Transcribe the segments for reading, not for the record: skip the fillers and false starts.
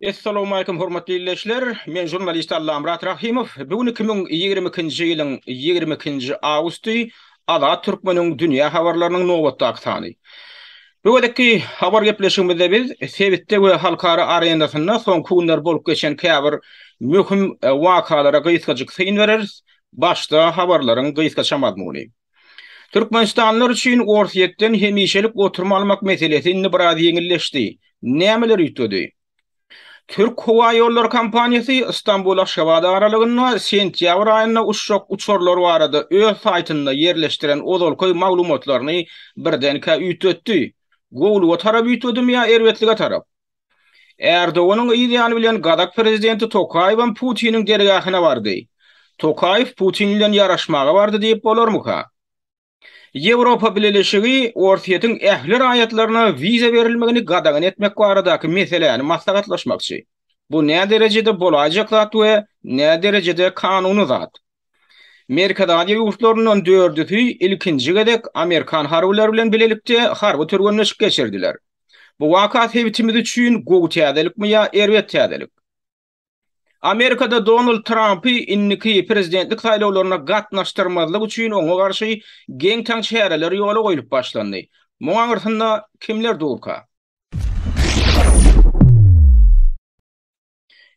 Assalamu alaykum hormatly dinleyijiler. Men jurnalist Allam Murat Rahimov. Bugün 2022-nji ýylyň 22-nji awgusty Ada Türkmeniň dünýä habarlarynyň nowatdaky sany. Bugünkü habar gepleşigimizde biz sebitde we halkara arenasynda son kunlar bolup geçen käbir möhüm wakalara gysgaçyk syn bereriz. Başda habarlaryň gysgaça mazmuny. Türkmenistanlar üçin orsiýetden hemişelik oturma almak meselesi indi biraz ýeňilleşdi. Nämeler ýitdi? Türk Hava Yolları Kampanyasy İstanbul Aşgabat aralygynda sentýabr aýynda uçak uçurlar barada öz saytynda yerleşdiren ozalky maglumatlaryny birdenkä üýtdi. Gowlu tarap üýtdimi ýa erwetlige tarap? Erdoganyň ýa bilen Gadak prezidenti Tokaýew Putiniň dergahyna bardy. Tokaýew Putin bilen ýaraşmaga bardy diýip bolarmyka? Ýewropa Birleşigi orsiýetiň ähli raýatlaryna wiza berilmegini gadagyn etmek baradaky meseleni maslahatlaşmakçy. Bu näme derejede bolajak zat we näme derejede kanuny zat? Amerikada ýurtlarynyň dördüsi ilkinji gedek Amerikan harwlary bilen bilelikde harby törgünleşip geçirdiler. Bu waka sebitimiz üçin gowy täzelikmi ýa erwet täzelik? Amerikada Donald Trump'y inniki prezidentlik saýlawlaryna gatnaşdyrmazlyk üçin oňa garşy geň taň şäherler ýola goýulyp başlandy. Muňa garşynda kimler durka?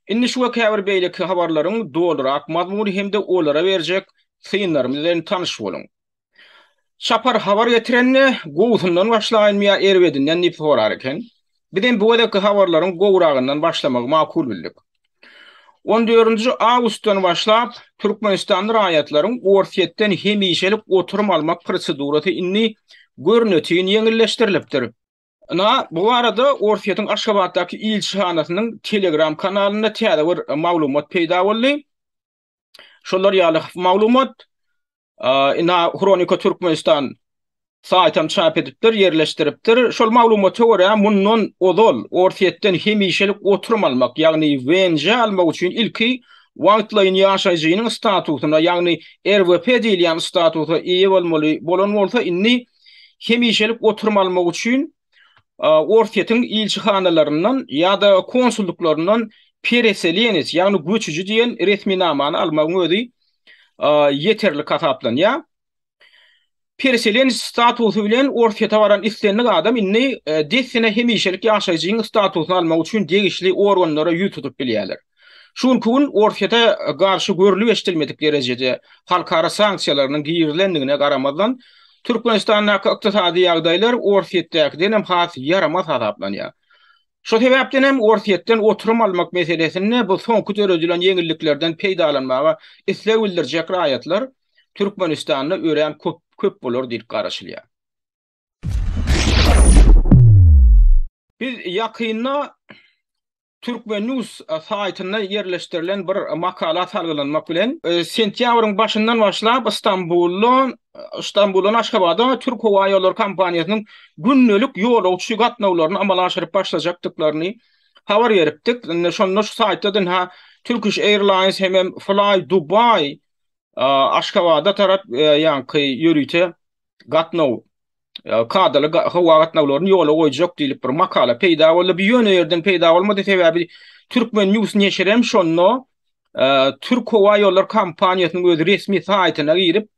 Inni şu käbir beýleki habarlaryň doldurak mazmuny hemde olara berjek synlarymyz bilen tanyş boluň. Şapar habar getirenni gowsundan başlaýan ýa erwedinden nip sorar eken. Bilen bu weleki habarlaryň gowragyndan başlamak makul bildik. 14-nji awgustdan başlap Türkmenistan raýatlaryň orsiýetden hemişelik oturum almak prosedurasy inni görnetiň ýeňilleşdirilipdir. Bu arada orsiýetiň Aşgabatdaky ilçihanasynyň Telegram kanalynda täze bir maglumat peýda boldy. Şolar ýaly maglumat Kronika Türkmenistan saytam çap edipdir, yerleşdiripdir. Şol maglumaty görä mundan ozal orsiýetden hemişelik oturum almak, ýagny wenje almak üçin ilki wagtlaryň ýaşaýjynyň statusyna, ýagny RVP diýilýän statusa ýa bolan bolsa inni hemişelik oturum almak üçin orsiýetiň ilçihanalarynyň ýa-da konsulluklaryndan pereseleniz, ýagny göçüji diýen resmi namany almagyň özi ýeterli hasaplanýar. Pereseleniz statusy bilen orsiýete baran islenlik adam inni desine hemişelik ýaşaýjyň statusyny almak üçin degişli organlara ýüz tutup bilýärler. Şunkun orsiýete garşy görülip eşdilmedik derejede halkara sanksiýalarynyň giýirilendigine garamazdan Türkmenistanyň ykdysady ýagdaýlar orsiýetdekinden hem has yaramaz hasaplanýar. Şo sebäpden hem orsiýetden oturum almak meselesini bu soňky dörejilen ýeňilliklerden peýdalanmaga isleg bildirjek raýatlar Türkmenistanyň ören köp bolar diýip garaşylýar. Biz ýakynda Türkmen News saytyna yerleşdirilen bir makala salgylanmak bilen sentýabryň başyndan başlap İstanbuldan Aşgabatda Türk Hava Yolları Kampanyasının günlük ýolagçy gatnawlaryny amala aşyryp başlajakdyklaryny habar beripdik. Şonu şu saytdan Turkish Airlines hem Fly Dubai Aşgabatda tarap ýanky ýörüýte gatnaw kadaly hawa gatnawlaryny ýola goýjak diýilip bir makala peýda boldy. Bir ýöne ýerden peýda bolmady sebäbi Türkmen News neşirem şonu Türk Hava Yolları Kampanyasının öz resmi saytyna girip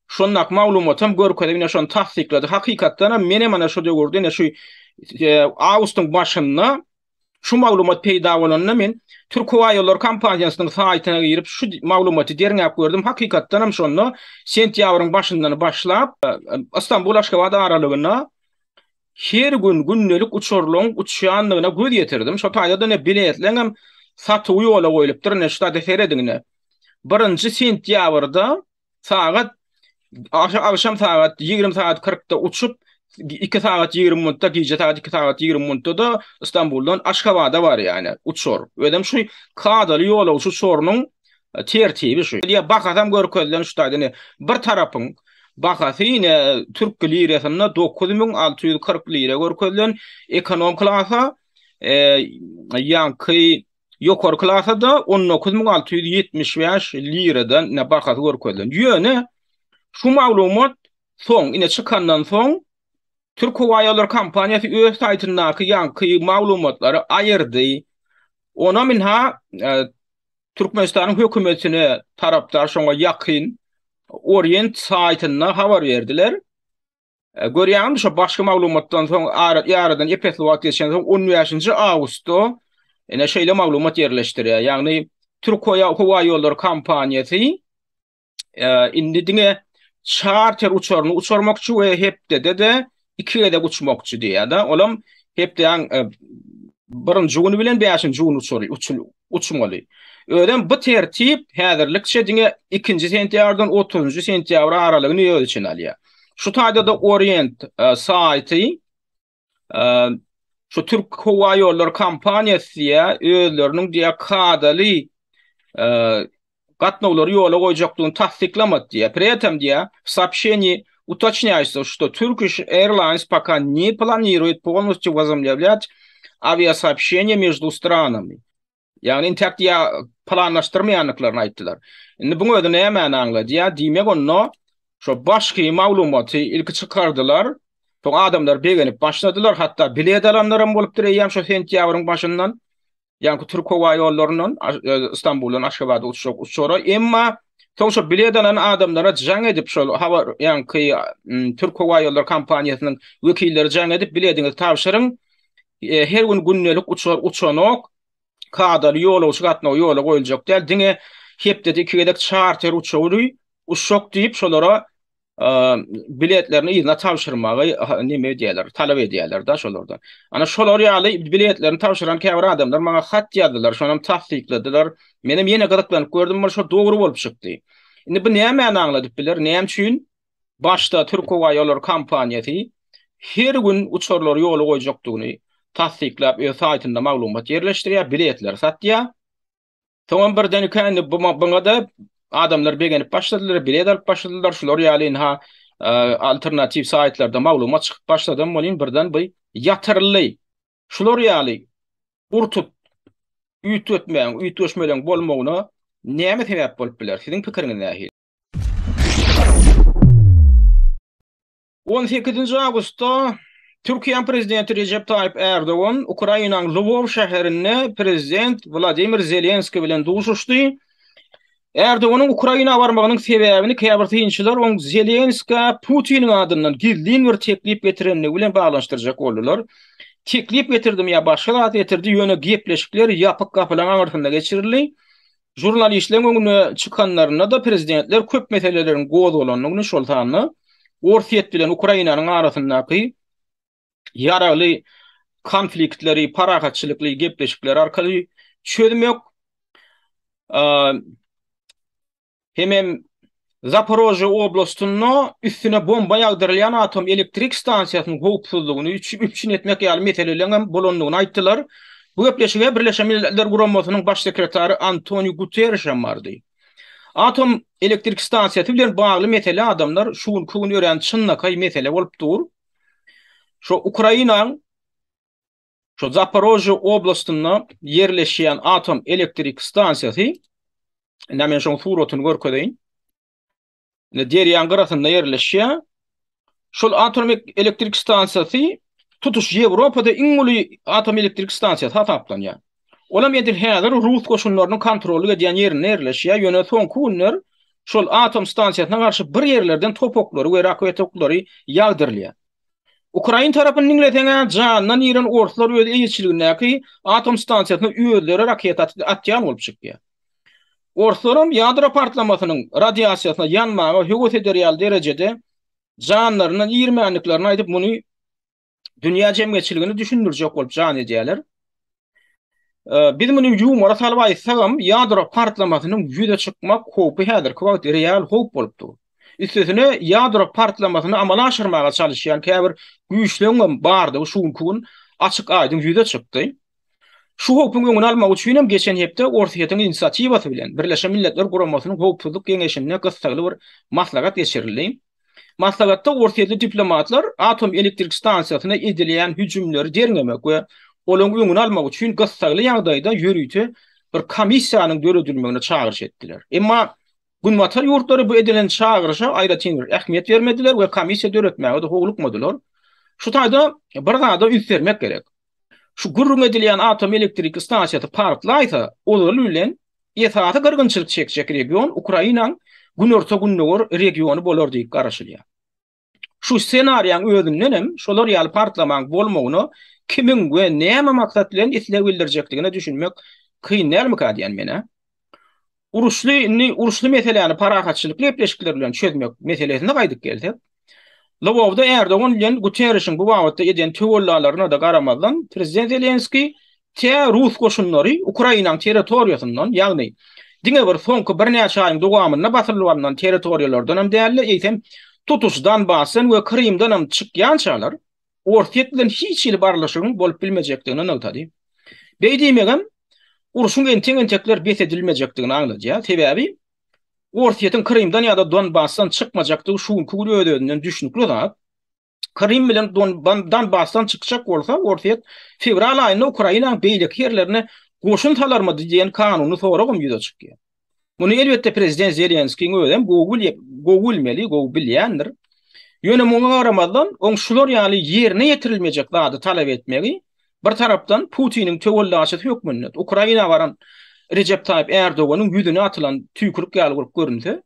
şonnak maglumatam görkezibine şonu tasdiklady. Hakykatdan mene mana şu döwürde şu awgustyň başynda şu maglumat peýda bolanyna men Türk Hava Yolları Kampanyasının saytyna girip şu maglumaty derňäp gördüm. Hakykatdan hem şonu sentýabryň başyndan başlap İstanbul Aşgabat aralygynda her gün günnelik uçurlaryň uçýanlygyna göz ýetirdim. Şo taýda ne biletleňem satyw ýola goýulypdyr, näşde deferediňne. 1-nji sentýabrda saat akşam saat 20 saat 40'da uçup 2 saat 20 minutda gece saat 2 saat 20 minutda da İstanbul'dan Aşgabat'a var yani uçur. Ödem şu kadalı yola uçuşorunun tertibi şu. Diye bakatam görkezlen şu taýda bir tarapyň bakasy ýene Türk lirasyna 9640 lira görkezlen ekonom klasa ýanky ýokary klasada 19675 liradan ne bakasy görkezlen. Ýöne şu maglumat soň ine çykandan soň Türk Hava Yolları Kampanyasy öz saytyndaky ýanky maglumatlary aýyrdy. Ona minha Türkmenistan'ın hökümetine taraptar şoňa ýakyn Orient saytyna habar berdiler. Görýäňim şu başga maglumatdan soň ýaradan epetli wagt geçen soň 15-nji awgustda ene şeýle maglumat ýerleşdirýär. Ýagny Türk Hava Ýolları kampaniýasy indi diňe charter uçaryny uçurmakçy we hepde de ikide uçmakçy diýär. Olam hepde birinji güni bilen 5-nji güni uçmaly. Öden bu tertip häzirlikçe diňe 2-nji sentýabrdan 30-njy sentýabr aralygyny ölçen alýar. Şu taýda da Orient saýty şu Türk Hava Ýolları kampaniýasy özleriniň diýe kadaly gatnawlary ýola goýjakdygyny tasdiklamat diýe. Pretem diýe сообщение уточняется, что Turkish Airlines пока не планирует полностью возобновлять авиасообщение между странами. Yani intak diye planlaştırmayanlıklarını aittiler. Şimdi bunu öde neye manaňly diye diýmek onu şu başky maglumaty ilki çıkardılar. Bu adamlar begenip başladılar, hatta bilet alanlarım bolup durýar şu sentýabryň başyndan. Yani Türk Hava Ýollarynyň İstanbuldan Aşgabat'a uçuşary, emma soňça bilet alan adamlara jaň edip şol yani Türk Hava Ýolları kampaniýasynyň wekilleri jaň edip biletini tapşyryň. Her gün günnelik uçanok kadaly ýolagçy gatnaw ýola goýuljak däl. Diňe hepde de ikide charter uçawy uçak diýip şolara biletlerini ýyna tapşyrmagy nime diýerler, talap edýärler da şolardan. Ana şolar ýaly biletlerini tapşyran käbir adamlar maňa hat ýazdylar, şonam tasdikladiler. Menem ýene gyzyklanyp gördüm, şo dogry bolup çykdy. Indi bu näme aňladyp biler, näme üçin başda Türk Hava Ýolları kampaniýasy her gün uçarlar ýola goýjakdygyny tasdiklap saýtynda maglumat ýerleşdirýär, biletler satýar. Soňra birden käni buňa da adamlar begenip başladylar, bilet alyp başladylar. Şular ýaly alternativ saýtlarda maglumat çykyp başlady, bolýan birden bu ýatyrly. Şular ýaly urtup üýtüşmeleň bolmagyna näme sebäp bolup biler? Siziň pikiriňiz näme? 18 awgustda Türkiýe prezidenti Recep Tayyip Erdoğan Ukrainanyň Lvov şäherinde prezident Vladimir Zelenski bilen duşuşdy. Erdoğan'ın Ukraina barmagynyň sebäbini käbir tynçylar oň Zelenski Putiniň adyndan gizlin bir teklip getirenligi bilen baglanşdyrjak boldular. Teklip getirdim ya başga zat getirdi, ýöne gepleşikler ýapyk gapylaň arasynda geçirildi. Jurnalistleň öňüne çykanlaryna da prezidentler köp meselelerin goz bolanyny şol tanyny Orsiýet bilen Ukrainanyň arasyndaky yaraly konfliktleri, paragatçylykly gepleşikler arkaly çözmek hemem Zaporojye oblastyna üstüne bomba ýagdyrylýan atom elektrik stansiýasynyň howpsuzlygyny üçin etmek ýaly meseleleňem bolandygyny aýtdylar. Bu gepleşige Birleşen Milletler Guramasynyň baş sekretary Antonio Guterres bardy. Atom elektrik stansiýasy bilen bagly mesele adamlar şuň kuň ören çynnakay mesele bolup dur. Şu Ukraina şu Zaporojye oblastyna ýerleşýän atom elektrik stansiýasy nämen şoň suratyn görkedeýin. Derýan garasynda ýerleşýär. Şol atom elektrik stansiýasy tutuş Ýewropada iň uly atom elektrik stansiýasy hasaplanýar. Olam edil häzir Rus goşunlarynyň kontroly edýän ýerine ýerleşýär. Ýöne soňky günler şol atom stansiýasyna garşy bir ýerlerden topoklary we raket oklary ýagdyrylýar. Ukraina tarapynyň niňleteňä janyň ýeren ortlar öz eýçiligindäki atom stansiýasyna özleri raket atýan bolup çykýar. Ortalarım yadro partlamasynyň radiasiýasyna ýanmagy höwet ederýär derejede janlarynyň 20-nliklaryny aýdyp muny dünýä jemgyýetçiligini düşündirjek bolup jan edýärler. Biz muny ýumara salyp aýtsam, yadro partlamasynyň ýüze çykmak howpy häzirki wagt real howp bolupdy. Üstesine yadro partlamasyny amala aşyrmaga çalışýan käbir güýçleň bardy, şuň kun açyk aýdym ýüze çykdy. Şu howpyň öňüni almak üçin hem geçen hepde Orsiýetiň inisiatiwasy bilen Birleşen Milletler Guramasynyň howpsuzlyk geňeşine gysgaly bir maslahat geçirildi. Maslahatda Orsiýetli diplomatlar atom elektrik stansiýasyna edilýän hüjümleri derňemek we olaň öňüni almak üçin gysgaly ýagdaýda ýürüýti bir komissiýanyň döredilmegine çağırış etdiler. Emma Günwatar ýurtlary bu edilen çağırışa aýratyn bir ähmiýet bermediler we komissiýa döretmäge de howlukmadylar. Şu taýda bir gada üst bermek gerek. Şu gurrun edilýän atom elektrik stansiýasy partlaýsa, olar bilen ýetaty gyrgynçylyk çekjek region Ukrainaň günorta günnäwür regiony bolar diýip garaşylýar. Şu senariýaň özünden hem şolar ýaly partlamak bolmagyny kimiň we näme maksat bilen isleg bildirjekdigine düşünmek kyn näme diýen mene. Uruşly meselelerini parahatçylyk lepleşikler bilen çözmek meselesine gaýdyp geldik. Lwowda Erdogan bilen Guterres'in bu wagtda eden töwellalaryna da garamazdan Prezident Zelenski Rus goşunlary Ukrainaň territoriýasyndan, ýagny diňe bir soňky bir näçe aýyň dowamyna basyrylýan territoriýalardan hem däli eýsem Tutuşdan Donbassdan we Krymdan hem çykýan çalar Ortiýet bilen hiç ýyl barlaşygyň bolup bilmejekdigini näwtady. Beýdimegem uruşun entekler besedilmejekdigini aňlaýar. Sebäbi Ortiýetden Krymdan ýa-da Donbassdan çykmajakdygy şu kugul ödünden düşnükli zat. Krym bilen Donbassdan çykjak bolsa Ortiýet fevral aýynda Ukrainaň beýlik ýerlerine goşun talarmy diýen kanuny soragym ýüze çykýar. Muny elbetde Prezident Zelenskiň özem Google bilýändir. Ýöne muňa garamazdan oň şular ýaly ýerine ýetirilmejek zady talap etmegi bir tarapdan Putiniň töwelläşi hökmünde Ukraina baran Recep Tayyip Erdoğan'ın yüzüne atılan tüýkürük ýaly görünse,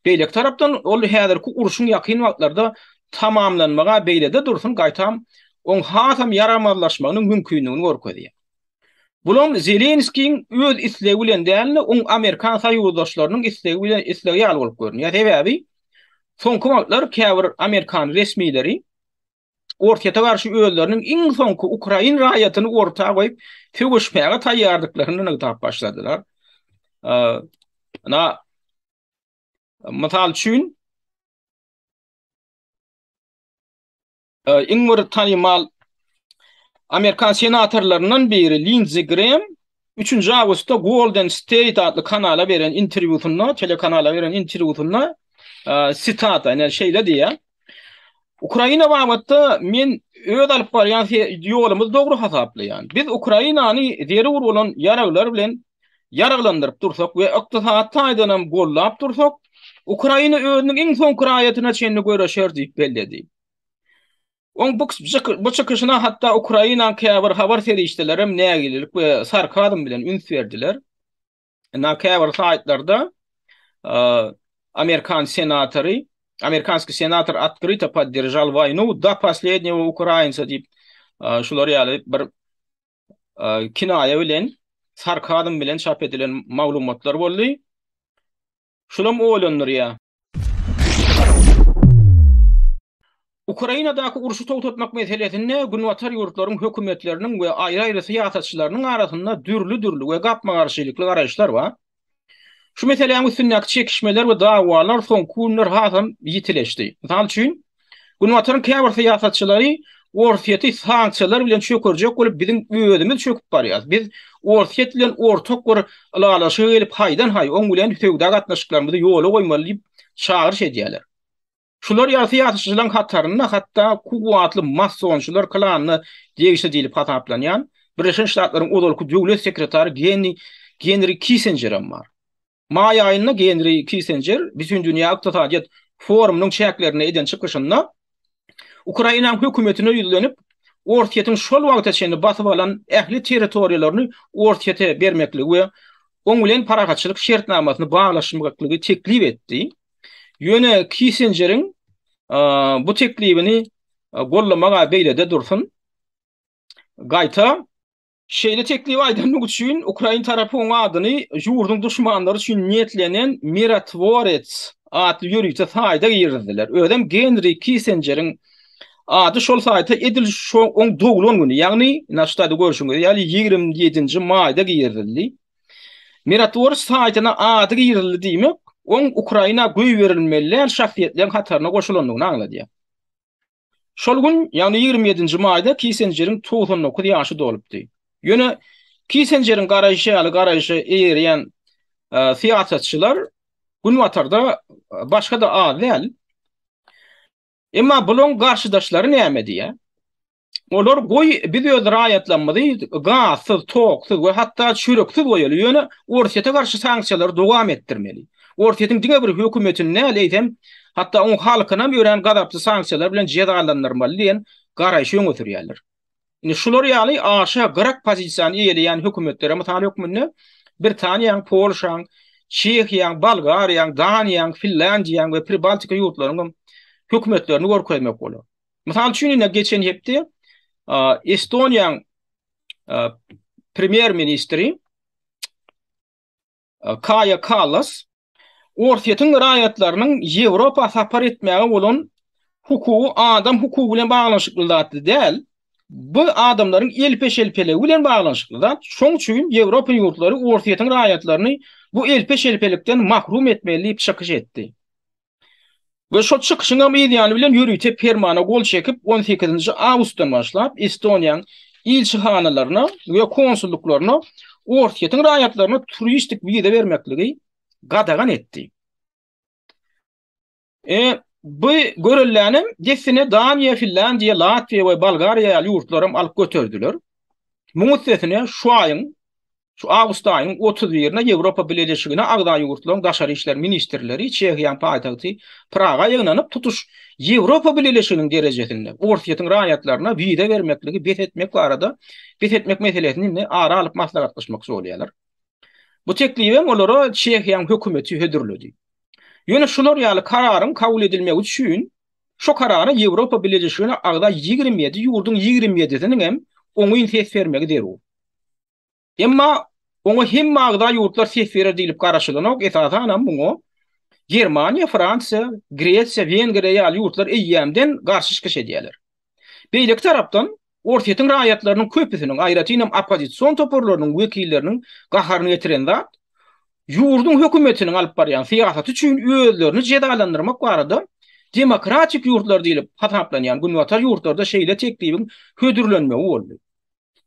beýlek tarapdan ol häzirki uruşyň ýakyn wagtlarda tamamlanmaga beýlede dursun gaýtam oň hasam yaramazlaşmagynyň mümkinligini görkezýär. Bulan Zelenskiň öz islegi bilen däl, oň Amerikan saýyurdaşlarynyň islegi bilen islegi ýaly bolup görünýär. Sebäbi soňky wagtlar käbir Amerikan resmileri Ortiýeta garşy öýleriniň iň soňky Ukrain raýatyny ortaga goýup töwüşmäge taýýardyklaryny nägtap başladylar. Mysal üçin iň bir tanymal Amerikan senatorlarynyň biri Lindsey Graham 3. Awgustda Golden State adly kanala beren interwýusynda, telekanala beren interwýusynda sitata, ýani şeýle diýär. Ukraina wagtda men öz alyp barýan ýolumyz dogry hasaplaýan. Biz Ukrainany zerur bolan ýaraglar bilen ýaraglandyryp dursak we ykdysat taýdanam gollap dursak, Ukraina özüniň iň soňky raýatyna çenli göreşer diýip belledi. Bu çykyşyna hatda Ukraina käbir habar serişdilerim nägilik we sarkazm bilen üns berdiler. Käbir saýtlarda Американский сенатор открыто поддержал войну до последнего украинца дип şular ýaly bir kinaýa bilen sarkazm bilen çap edilen maglumatlar boldy. Şulam oýlanýar. Ukrainadaky uruşy toňtatmak meselesinde günwatar ýurtlaryň hökümetleriniň we aýry-aýry syýasatçylarynyň arasynda dürli we gapma garşylykly garaşlar bar. Şu meseleň üstündäki çekişmeler we dawalar soňky günler hasam ýitileşdi. Misal üçin, günwataryň käbir syýasatçylary Ortiýety sanksiýalar bilen çökerjek bolup biziň özümiz çöküp barýar. Biz Ortiýet bilen ortak bir alalaşy gelip haýdan haý oň bilen söwda gatnaşyklarymyzy ýola goýmaly diýip çağırış edýärler. Şular ýa-syýasatçylaryň hatlaryna hatda kuwatly massonçylar klanyny degişde diýilip hataplanýan Birleşik Ştatlaryň odalky döwlet sekretary Henry Kissinger bar. May ayında Henry Kissinger bütün dünya ykdysadyat forumynyň çäklerine eden çykyşynda Ukraina hökümetine ýüzlenip Ortiýetin şol wagta çenli basyp alan ähli territoriýalaryny Ortiýete bermekli we oň bilen paragatçylyk şertnamasyny baglaşmaklygy teklip etdi. Ýöne Kissinger'iň bu teklibini gollamaga beýlede dursun. Gaýta şeýle teklip aýdanyň üçin Ukraina tarapy oň adyny ýurdun düşmanlary üçin niýetlenen Mirotvorets adly ýürüýte saýda girdiler. Ödem Henry Kissinger'iň ady şol saýta edil oň doglan güni, ýagny naşda görüşüňiz, ýaly 27-nji maýda girdildi. Mirotvorets saýtyna ady girdildi diýmek, oň Ukraina goý berilmeliler şahsiýetlerin hataryna goşulandygyny aňladýar. Şol gün, ýagny 27-nji maýda Kissinger'iň 99 ýaşy dolupdy. Ýöne Kissinger'iň garaýşy eýerýän syýasatçylar günwatarda başga da az däl. Emma bulan garşydaşlary näme diýär? Olar goý biz öz raýatlanmady gasyz, toksuz we hatda çüreksiz goýaly. Ýöne Ortiýete garşy sanksiýalar dowam etdirmeli. Ortiýetiň diňe bir hökümetini näleýsem, hatda oň halkyna beren gadaply sanksiýalar bilen jezalandyrmaly diýen garaýşy öňe sürýärler. Şular ýaly aşa gyrak pozisiýany eýleýän hökümetlere misal hökümünde Britaniýa, Polşa, Çekiýa, Bolgariýa, Daniýa, Finlandiýa we Pribaltika ýurtlarynyň hökümetlerini görkezmek bolar. Misal üçin geçen hepde Estoniýa premier ministri Kaja Kallas Ortaýatyň raýatlarynyň Ýewropa sapar etmäge bolan hukuky adam hukuky bilen baglanşykly zatdy däl. Bu adamlaryň elpeşelpele bilen baglanşykly zat. Şoň üçin Ýewropa ýurtlary ortaýatyň raýatlaryny bu elpeşelpelikden mahrum etmeli çykyş etdi. Ve şo çykyşyň ideýaly bilen ýürüýte fermana gol çekip 18-nji awgustdan başlap Estoniýanyň ilçihanalarına we konsulluklarına ortaýatyň raýatlaryna turistik wiza bermekligi gadagan etdi. Bu görelläni desine Daniýa, Finlandiýa, Latviýa we Bolgariýa ýurtlarym alyp götürdüler. Muňsesine şu aýyň, şu awgust aýynyň 31-ine Ýewropa Birleşigine agda ýurtlaryň daşary işler ministrleri Çekiýa paýtagty Praga ýygnanyp tutuş Ýewropa Birleşiginiň derejesinde ortaýatyň raýatlaryna wiza bermekligi bet etmek barada bet etmek meselesini ara alyp maslahatlaşmak bolýarlar. Bu teklibi olara Çekiýa hökümeti hödürledi. Ýöne şular ýaly kararyn kabul edilmegi üçin şo karary Ýewropa Birleşigine agda 27 ýurdun 27-siniň hem oňy ses bermegi derýär. Emma oňa hemme agda ýurtlar ses berer diýilip garaşylanok esasan muňa Germaniýa, Fransa, Gresiýa, Wengriýa ýaly ýurtlar eýýämden garşy çykyş edýärler. Beýleki tarapdan ortaýatyň raýatlarynyň köpüsiniň aýratynam opozisiýon toparlarynyň wekilleriniň gaharyny getiren zat ýurdun hökümetiniň alyp barýan siýasaty üçin özlerini jedalandyrmak barada demokratik ýurtlar diýilip hasaplanýan günwatar ýurtlarda şeýle teklibiň hödürlenmegi boldy.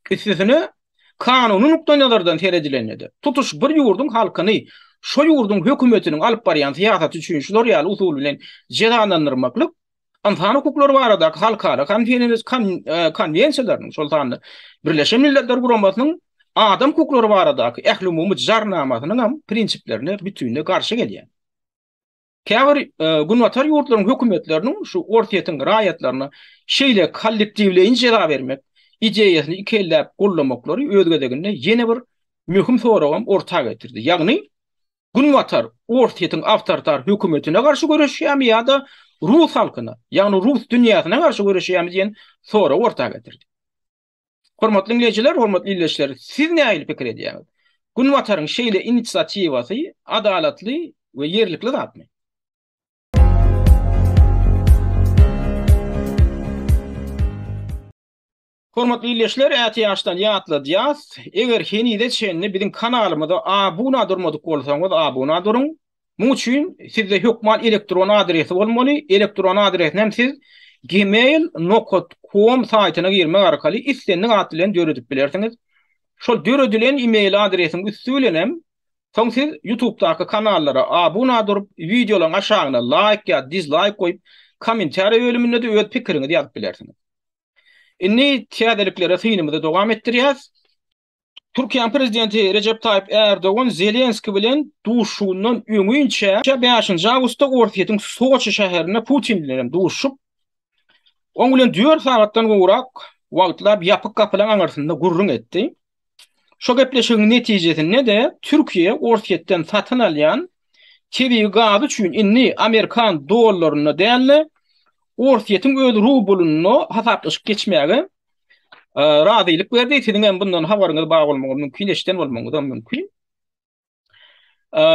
Istisine kanuny nukdanazardan teredilenedi. Tutuş bir ýurdun halkyny şo ýurdun hökümetiniň alyp barýan siýasaty üçin şular ýaly usul bilen jedalandyrmaklyk insan hukuklary barada halkara konvensiýalarynyň şoltany Birleşen Milletler Guramasynyň adam hukuklary baradaky ähli umumy jarnamasynyň hem prinsiplerine bütünle garşy gelýär. Käbir günwatar ýurtlaryň hökümetleriniň şu ortaýatyň raýatlaryna şeýle kollektiwleýin jeda bermek ideýasyny ikellep gollamaklary özgedeginde ýene bir möhüm soragam ortak getirdi. Ýagny günwatar ortaýatyň awtoritar hökümetine garşy göreşýärmi ýa-da Rus halkyna, ýagny Rus dünýäsine garşy göreşýärmi diýen sorag ortak getirdi. Hormatly dinleyijiler, hormatly illeşler, siz näme pikir edýäňiz? Günwataryň şeýle inisiatiwasy adalatly we ýerlikli zatmy? Hormatly illeşler, äti ýaşdan ýatladýas. Eger henide çenni biziň kanalymyza abuna durmadyk bolsaňyz abuna duruň. Muň üçin sizde hökman elektron adresi bolmaly. Elektron adresinem siz gmail.com saytyna girmek arkaly istendiň at bilen döredip bilersiňiz. Şol döredilen e-mail adresiň üstülenem soň siz YouTube'daky kanallara abuna durup videolaryň aşagyna like ýa dislike goýup kommentariýa bölüminde de öz pikiriňizi ýazyp bilersiňiz. Inni tiýadeliklere synymyzy dowam etdirýäs. Türkiýe prezidenti Recep Tayyip Erdoğan Zelenski bilen duşundan öňünçe 5-nji awgustda ortaýatyň Soçi şäherine Putin bilen duşup oň bilen 4 sagatdan goýrak wagtlap ýapyk gapylaryň arasynda gurrun etdi. Şo gepleşigiň netijesinde de Türkiýe ortaýatdan satyn alýan tebii gaz üçin inni Amerikan dollaryna däli ortaýatyň öz rubluny hasaplaşyp geçmäge razylyk berdi. Sizin hem bundan habaryňyz bar bolmagy mümkin, eşden bolmagy da mümkin.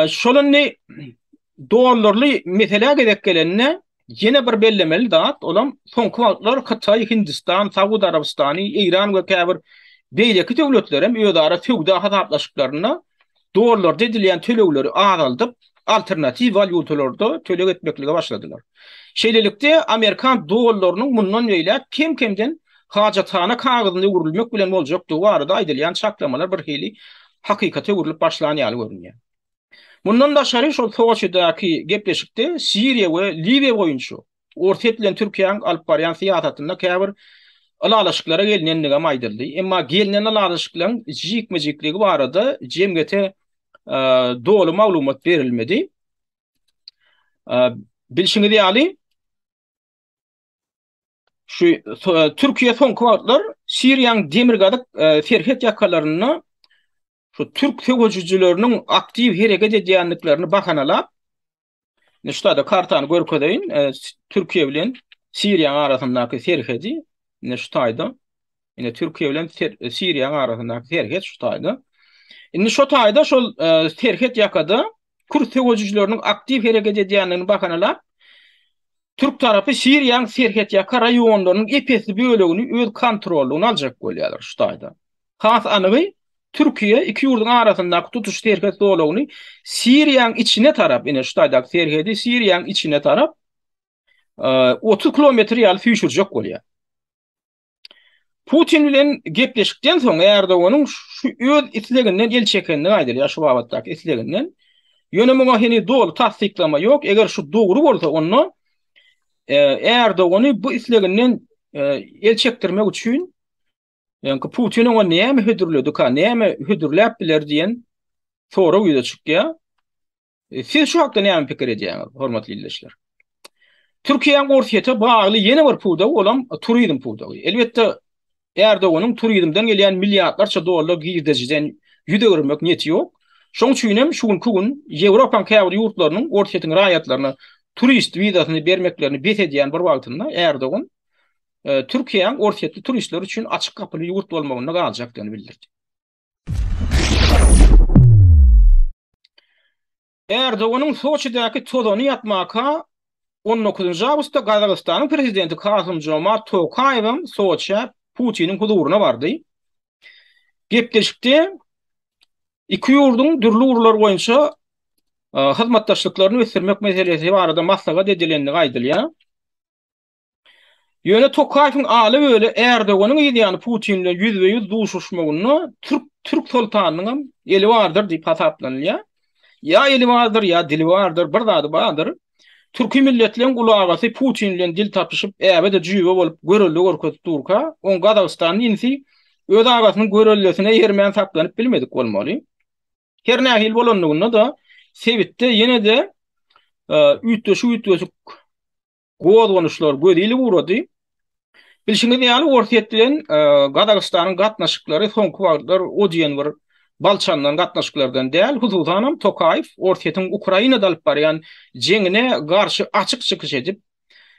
Şolany dollarly mesele gerek gelenne ýene bir bellemeli zat, olam soňky wagtlar Hytaý, Hindistan, Saudy Arabistany, Iran we käbir beýleki döwletler hem öýdara feowda hasaplaşyklaryna dollar dedilen tölegleri azaldyp alternativ valyutalarda töleg etmeklige başladylar. Şeýlelikde Amerikan dollarynyň mundan beýle kim-kimden hajathana kagydynda ugrulmak bilen boljakdy. Bu arada aýdylýan çaklamalar bir hili hakykate ugrulup başlanan ýaly görünýär. Mundan daşary şol Soçidaky gepleşikde Siriýa we Libiýa boýunça ortaýat bilen Türkiýanyň alyp barýan siýasatyna käbir alalaşyklara gelinenlige maýdyldy. Emma gelinen alalaşyklaryň jikmejikligi barada jemgyýete dolu maglumat berilmedi. Bilşiňiz ýaly şu Türkiýe soňky wagtlar Siriýanyň demirgadyk serhet ýakalaryny şu türk tögöjüjüleriniň aktiw hereket edýänliklerini bahanalap, şurada kartany görkedeýin, Türkiýe bilen Siriýanyň arasyndaky serhedi, şu taýda. Ine Türkiýe bilen Siriýanyň arasyndaky serhet şu taýda. Indi şu taýda şol serhet ýakada Kürt tögöjüjüleriniň aktiw hereket edýänligini bahanalap, Türk tarapy Siriýanyň serhet ýaka raýonlarynyň epesli bölegini öz kontrolüne aljak bolýarlar şu taýda. Has anygy Türkiýe iki ýurduň arasyndaky tutuş serhet bölegini Siriýanyň içine tarap, ine şu taýdaky serhedi Siriýanyň içine tarap 30 kilometr ýaly süýşürjek bolýar. Putin bilen gepleşikden soň Erdoganyň şu öz isleginden el çekenini aýdylýar, şu wagtdaky isleginden. Ýönemeňe heni dogry tasdiklama ýok. Eger şu dogry bolsa onu Erdogany bu isleginden el çekdirmek üçin ýa-ni Putin onu näme hödürledi, näme hödürläp biler diýen soraw ýüze çykýar. Siz şu hakda näme pikir edýäňiz, hormatly dinleýijiler? Türkiýanyň ortaýata bagly ýene bir puwda bolan turizm puwdagy. Elbetde Erdoganyň turizmden gelýän milliardlarça dollar girdejiden ýüdegirmek niyeti ýok. Şoň üçin hem şuňky gün Ýewropa käwri ýurtlarynyň ortaýatyň raýatlaryna turist wizasyny bermeklerini bet edýän bir wagtynda Erdogan Türkiýanyň ortaýatly turistler üçin açyk kapyly ýurt bolmagyny galjakdygyny bildirdi. Erdoganyň Soçidaky tozany ýatmaka 19-njy awgustda Gazagystanyň prezidenti Kasym-Jomart Tokaýew Soçia Putiniň huzuruna bardy. Gepleşikde iki ýurduň dürli urlar boýunça hyzmatdaşlyklaryny ösürmek meselesi barada maslahat edilendigi aýdylýar. Ýöne Tokaýewiň aly böyle Erdoganyň ýa-ni Putin bilen ýüzbe-ýüz duşuşmagyny Türk sultanynyň eli bardyr diýip hasaplanýar. Ya eli bardyr, ya dili bardyr, bir zady bardyr. Türk milletliň gulagasy Putin bilen dil tapyşyp äbede jüýbe bolup göreldi görkezip durka, on Gazagystanyň insi öz agasynyň görellesine ýermän saklanyp bilmedik bolmaly. Her nähil bolanlygyna da sebitde ýene de üýtdeşik gowgonuşlar gödeli urady. Bilşiňiz ýaly ortaýat bilen Gazagystanyň gatnaşyklary soňky wagtlar o diýen bir balçandan gatnaşyklardan däl, hususan Tokaýew ortaýatyň Ukrainada alyp barýan jeňine garşy açyk çykyş edip,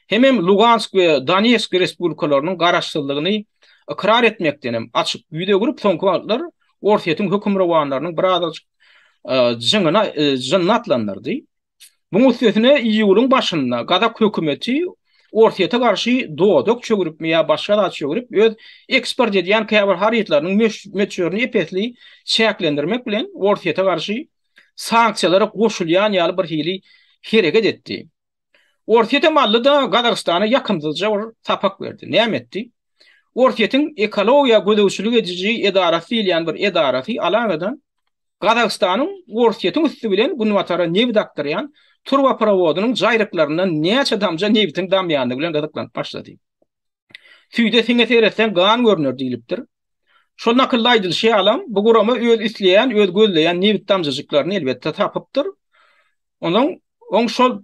hem Lugansk we Donetsk respublikalarynyň garaşsyzlygyny ikrar etmekden hem açyk ýüze görüp soňky wagtlar ortaýatyň hökümranlarynyň biraz jeňine jannatlandy. Bu üstüne ýylyň başynda Gazak hökümeti ortaýata garşy dowdak çögürüp ýa başga da çögürüp öz eksport edýän käbir haryatlarynyň meçhuryny epesli çäklendirmek bilen ortaýata garşy sanksiýalara goşulýan ýaly bir hili hereket etdi. Ortaýata mally da Gazagystana ýakymdylja bir sapak berdi. Näme etdi? Ortaýatyň ekologiýa gödäwçilik edici edarasy ýaly bir edarasy alagadan Gazagystanyň ortaýatyň üstü bilen gunwatara neft aktarýan turba prowodynyň jaýryklaryndan näçe damja neftiň damýandygy bilen gazaklanyp başlady. Süýde siňe seretsen gan görünür diýilipdir. Şol nakylly aýdylşy alam bu gurama öz isleýän, öz gözleýän neft damjajyklaryny elbetde tapypdyr. Onuň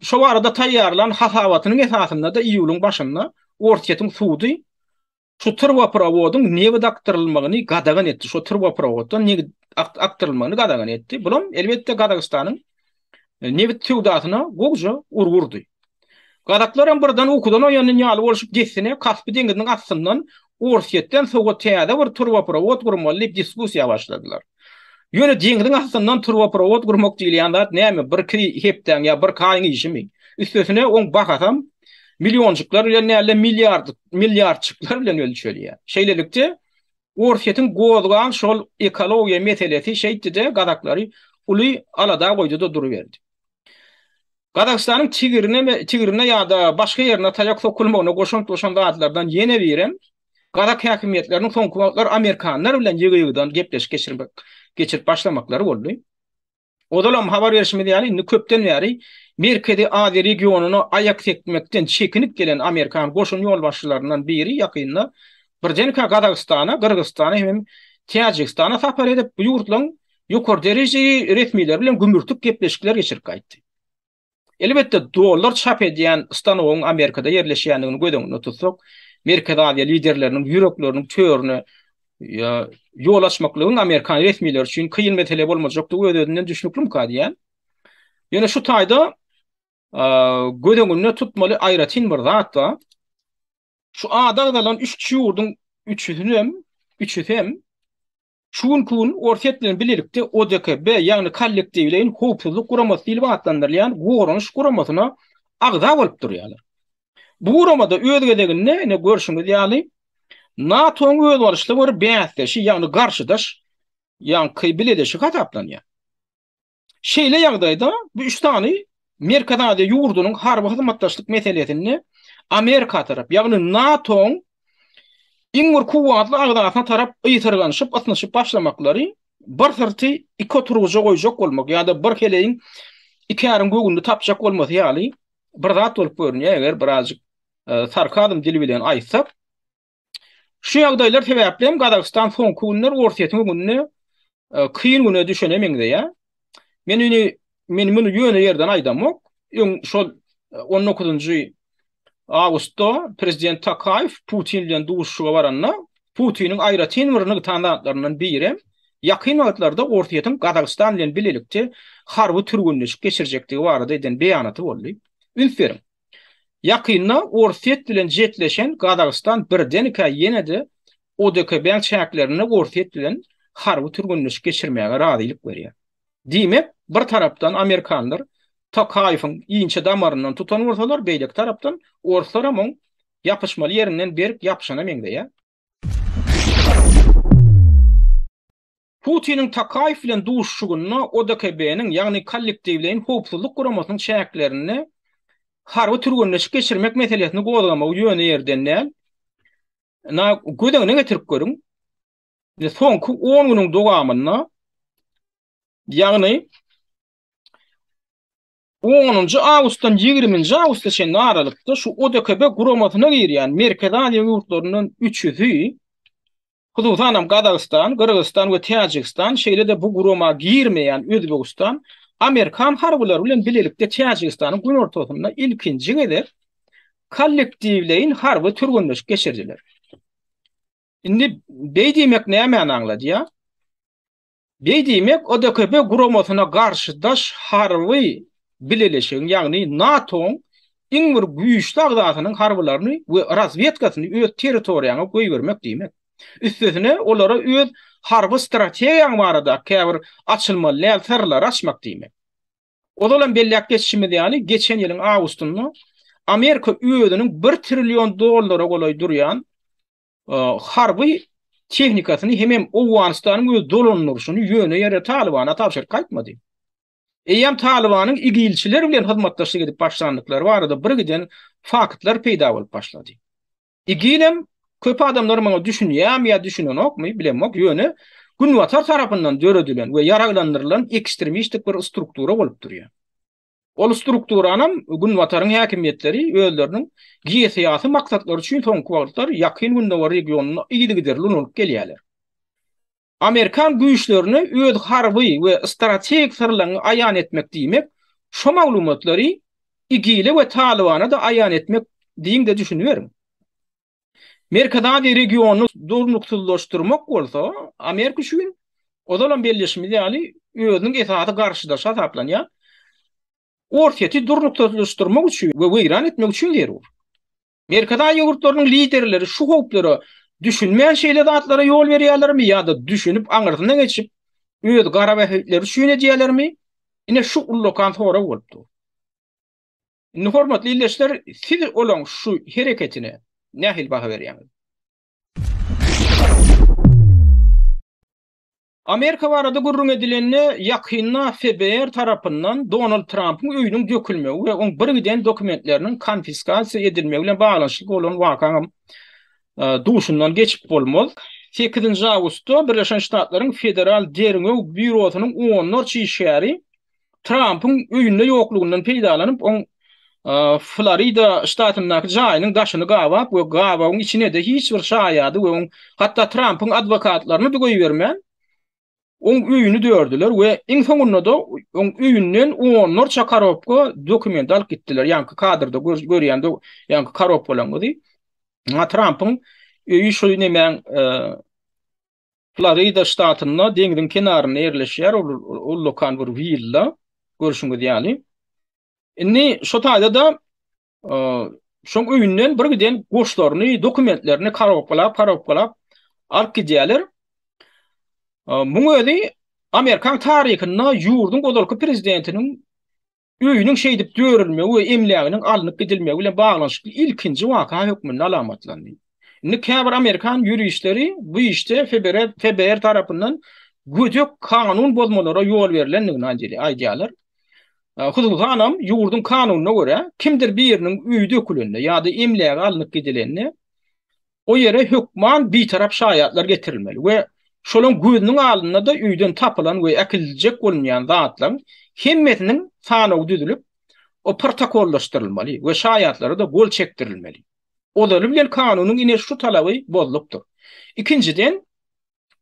şol arada taýýarlan hasabatynyň esasynda da iýulyň başynda ortaýatyň suwdy şu turba prowodyň neft aktarylmagyny gadagan etdi. Şu turba provoddan neft aktarylmagyny gadagan etdi. Bulam elbetde Gazagystanyň neft tüwdasyna gogja urgurdy. Gazaklar birden okudan oýanyň ýaly bolşup geçsine Kaspy deňiziniň astyndan ortaýatdan soňra täze bir turba provod gurmaly diýip diskussiýa başladylar. Ýöne deňiziň astyndan turba provod gurmak diýilýän zat näme? Bir hepden ýa bir kaýyň işimi. Üstesine oň bakasam milyonçyklar bilen näle milyardçyklar bilen ölçülýär. Şeýlelikde ortaýatyň gozgan şol ekologiýa meselesi şeýtde Gazaklary uly alada goýdy da duruberdi. Gazagystanyň tigirine ýa-da başga ýerine taýak sokulmagyna goşan zatlardan ýene birem Gazak häkimetleriniň soňky wagtlar Amerikanlar bilen ýygy-ýygydan gepleşip geçirip başlamaklary boldy. Odalam habar berişimi ýaly indi köpden bäri Merkezi Aziýa regionuny aýak sekmekden çekinip gelen Amerikan goşun ýol başçylaryndan biri ýakynda birjenkä Gazagystana, Kyrgyzstana hem Täjikistana sapar edip bu ýurtlaryň ýokary derejeli resmiler bilen gümürtük gepleşikler geçirip gaýtdy. Elbetde dollar çap edýän stanowyň Amerikada ýerleşýändigini gödüňde tutsak, Merkez Aziya liderlerinin yüreklerinin töörüne ya yol açmaklığın Amerikan resmiler üçin kıyın mesele bolmajak ödedinden düşünüklüm kadiyen. Yine şu tayda gödöňünde tutmaly aýratyn bir zat da şu adagdalan 3 ýurdun 300 hem şuun kun ortak bilen birlikde ODKB ýagny kollektiwleýin howpsuzlyk guramasy diýip atlandyrylýan goranyş guramasyna agda bolup durýarlar. Bu guramada özgedeginde ne görşüňiz ýaly NATO'nun öz barışly bir bäsdeşi ýagny garşydaş ýagny kybledeşi hataplanýar. Şeýle ýagdaýda bu üç tany Merkez Aziya ýurdunyň harby hyzmatdaşlyk meselesini Amerika tarap ýagny NATO'nun iň bir kuwatly agdasyna tarap ýytyrganyşyp atnaşyp başlamaklary bir sırty iki oturguja goýjak bolmak ýa-da bir heleýin iki ýarym göwünde tapjak bolmasy ýaly bir zat bolup görünýär. Eger birazjyk sarkazm dili bilen aýtsak şu ýagdaýlar sebäpli Gazakystan soňky günler ortaýetme gününe kıyın güne düşenemengde ýa. Men bunu ýöne ýerden aýdamok. Şol 19-njy Ağustosda Prezident Tokayev Putin bilen duşuşga baranna Putinin aýratyn bir tandatlaryndan biri ýakyn wagtlarda ortaýetin Gazakystan bilen bilelikde harby türgünleşip geçirjekdigi barada eden beýanaty boldy. Ülferim. Ýakynda ortaýet bilen jetleşen Gazakystan birdenike ýene-de ODKB çäklerini ortaýet bilen harby türgünleşip geçirmäge razylyk berýär. Diýmek, bir tarapdan Amerikanlar Tokayewyň iňçe damaryndan tutan bolsalar, beýlek tarapdan oruslar amon ýapyşmaly ýerinden berip ýapyşana meňde. Putinin Tokayew bilen duşuşygyna ODKB-niň ýagny kollektiwleýin howpsuzlyk guramasynyň çäklerini harby türgünleşip geçirmek meselesini gozlamagy ýöne ýerden näl? Gödeňine getirip görüň. Soňky 10 güniň dowamyna ýagny 10-njy awgustdan 20-nji awgustgacha aralykda şu ODKB guramasyna girýän Merkez Aziya ýurtlarynyň 300-i hususan Gazakystan, Kyrgyzstan we Täjikistan şeýle-de bu gurama girmeýän Özbegistan Amerikan harblary bilen bilelikde Täjikistanyň gün ortasynda ilkinji gede kollektiwleýin harby türgünleşip geçirdiler. Indi beýdimek näme aňlady ýa? Beýdimek ODKB guramasyna garşydaş harby bileleşiň ýagny NATO'nun iň bir güýçli agdasynyň harbylaryny we razvedkasyny öz territoriýaňa goýbermek diýmek. Üstesine olara öz harby strategiýaň barada käbir açylmaly lälserler açmak diýmek. Odalan belläp geçişimiz ýaly geçen ýylyň awgustunda Amerika özüniň $1 trillion golaý durýan harby tehnikasyny hem Owganystanyň öz dolanmagyny ýöne ýere Talibana tapşyryp gaýtmady. Eýem Talibanyň igilçiler bilen hyzmatdaşlyk edip başlandyklary barada bir giden faktlar peýda bolup başlady. İgilem köp adamlar maňa düşünýär ýa düşünenokmy bilemok ýöne Günwatar tarapyndan döredilen we ýaraglandyrylan ekstremistik bir struktura bolup durýar. Ol strukturanam Günwataryň häkimiýetleri özleriniň giýesiýasy maksatlary üçin soňky wagtlar ýakyn gündä regionuna ýygy giderli bolup gelýärler. Amerikan güýçlerini öz harby we strategik sırlaryny aýan etmek diýmek, şo maglumatlary igili we Talibana da aýan etmek diýinde düşünýärim. Merkez Aziya regionuny durnuksuzlaşdyrmak bolsa, Amerika üçin odalan belleşmeli ýaly özüniň esasy garşydaş hasaplanýar. Ortaýety durnuksuzlaşdyrmak üçin we weýran etmek üçin zerur. Merkez Aziya ýurtlarynyň liderleri şu howplara düşünmeýän şeýle zatlara ýol berýärlermi ýa-da düşünüp aňyrtyndan geçip öz gara wähitleri üçin edýärlermi? Ine şu ullokan sonra bolupdy. Ine hormatly illeşler, siz olan şu hereketine nähil baha berýäňiz? Amerika barada gurrun edilenini ýakynda FBI tarapyndan Donald Trump'ın öýüniň dökülmegi we oň bir giden dokumentleriniň konfiskasiýa edilmegi bilen baglanşyk bolan wakaňam duşundan geçip bolmaz. 8-nji awgustda Birleşen Ştatlaryň Federal Derňöw Bürosynyň 10 işgäri Trump'ın öýünde ýoklugundan peýdalanyp oň Florida ştatyndaky jaýynyň daşyny gawap we gawawyň içine de hiç bir şaýady we hatda Trump'ın adwokatlaryny da goýbermän oň öýüni dördüler we iň soňunda da oň öýünden 10 çakaropka dokument alyp gitdiler. Ýa-ni kadrda görýände ýa-ni karop bolan gady. Trump'ın öýü şo nämen Florida ştatyna deňiziň kenaryna ýerleşýär. Ol lokan bir villa görüşüňiz ýaly. Inni şo taýda da şoň öýünden bir giden goşlaryny, dokumentlerini karap alyp gidýärler. Muň özi Amerikan taryhyna ýurdun godalky prezidentiniň öýüniň şeýdip dörilmegi we emläginiň alınıp gidilmegi bilen baglanşykly ilkinji waka hökmüne alamatlandy. Indi käbir Amerikan ýürüýüşleri bu işte FBI tarapyndan gödök kanun bozmalara ýol berilendigini aýdýarlar. Huzursuzanam ýurdun kanunyna görä kimdir biriniň öýü dökülende ýa-da emläge alınıp gidilende o ýere hökman bir tarap şaýatlar getirilmeli we şolaň gözüniň aldyna da öýden tapylan we äkiljek bolmaýan zatlar hemmetiniň sanawy düzülüp o protokollaşdyrylmaly we şaýatlara da gol çekdirilmeli. Olar bilen kanunyň ine şu talaby bozulypdyr. İkinciden